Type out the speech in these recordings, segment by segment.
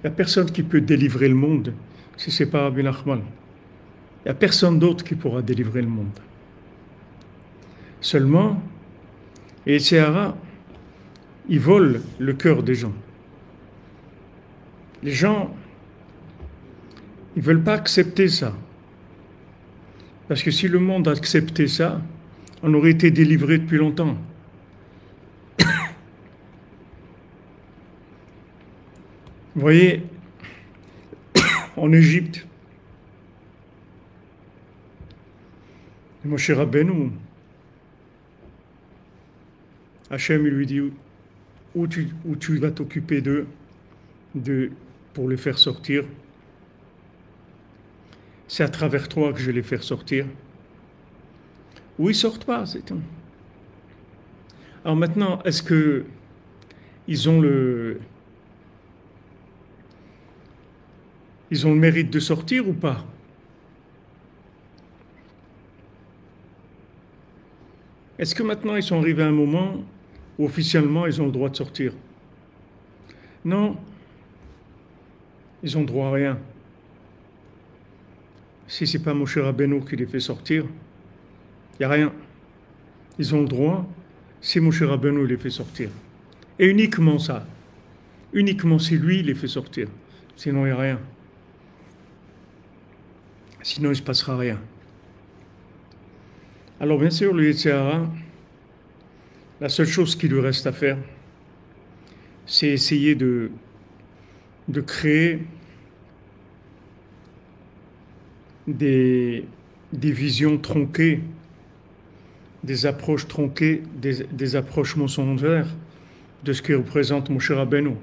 n'y a personne qui peut délivrer le monde si ce n'est pas Rabbi Nachman. Il n'y a personne d'autre qui pourra délivrer le monde. Seulement, et Sahara, ils volent le cœur des gens. Les gens, ils ne veulent pas accepter ça. Parce que si le monde acceptait ça, on aurait été délivré depuis longtemps. Vous voyez, en Égypte, Moshe Rabbeinu, Hachem il lui dit où tu vas t'occuper d'eux pour les faire sortir. C'est à travers toi que je vais les faire sortir. Ou ils sortent pas, c'est tout. Alors maintenant, est-ce que ils ont le mérite de sortir ou pas? Est-ce que maintenant ils sont arrivés à un moment où officiellement ils ont le droit de sortir? Non, ils ont droit à rien. Si ce n'est pas Moshe Rabbeinu qui les fait sortir, il n'y a rien. Ils ont le droit si Moshe Rabbeinu les fait sortir. Et uniquement ça. Uniquement si lui les fait sortir. Sinon il n'y a rien. Sinon il ne se passera rien. Alors bien sûr, le Yetzer Hara, la seule chose qui lui reste à faire, c'est essayer de créer des visions tronquées, des approches tronquées, des approches mensongères de ce qui représente Moshe Rabbeinu.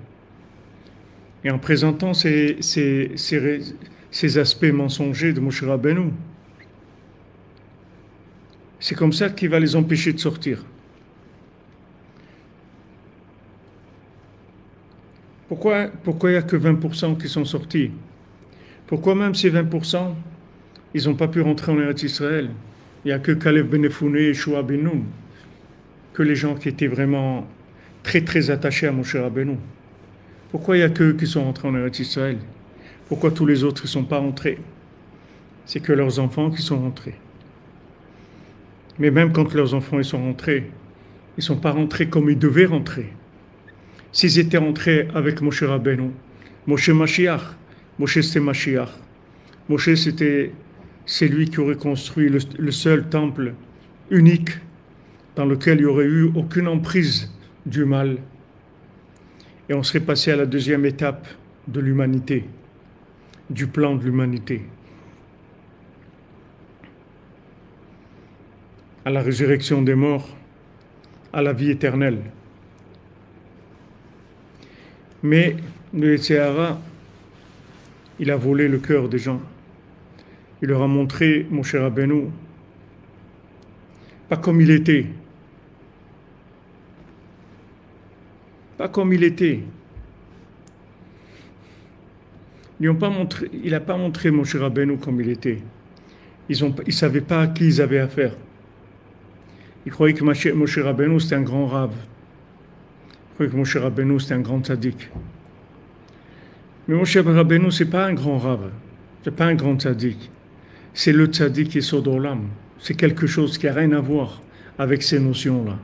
Et en présentant ces aspects mensongers de Moshe Rabbeinu, c'est comme ça qu'il va les empêcher de sortir. Pourquoi il n'y a que 20% qui sont sortis? Pourquoi même ces 20%, ils n'ont pas pu rentrer en Eretz Israël? Il n'y a que Caleb ben Yefuneh et Yeshua ben Nun, que les gens qui étaient vraiment très très attachés à Moshe Rabbeinu. Pourquoi il n'y a qu'eux qui sont rentrés en Eretz Israël? Pourquoi tous les autres ne sont pas rentrés? C'est que leurs enfants qui sont rentrés. Mais même quand leurs enfants ils sont rentrés, ils ne sont pas rentrés comme ils devaient rentrer. S'ils étaient rentrés avec Moshe Rabbeinu, Moshe Mashiach, Moshe c'était Mashiach. Moshe c'est lui qui aurait construit le seul temple unique dans lequel il n'y aurait eu aucune emprise du mal. Et on serait passé à la deuxième étape de l'humanité, du plan de l'humanité. À la résurrection des morts, à la vie éternelle. Mais le Yetzer Hara, il a volé le cœur des gens. Il leur a montré Moshe Rabbeinu, pas comme il était. Pas comme il était. Il n'a pas montré Moshe Rabbeinu comme il était. Ils ne savaient pas à qui ils avaient affaire. Ils croyaient que Moshe Rabbeinu c'était un grand rave. Ils croyaient que Moshe Rabbeinu c'était un grand tzaddik. Mais Moshe Rabbeinu c'est pas un grand rave, c'est pas un grand tzaddik. C'est le tzaddik Yesod Olam. C'est quelque chose qui n'a rien à voir avec ces notions-là.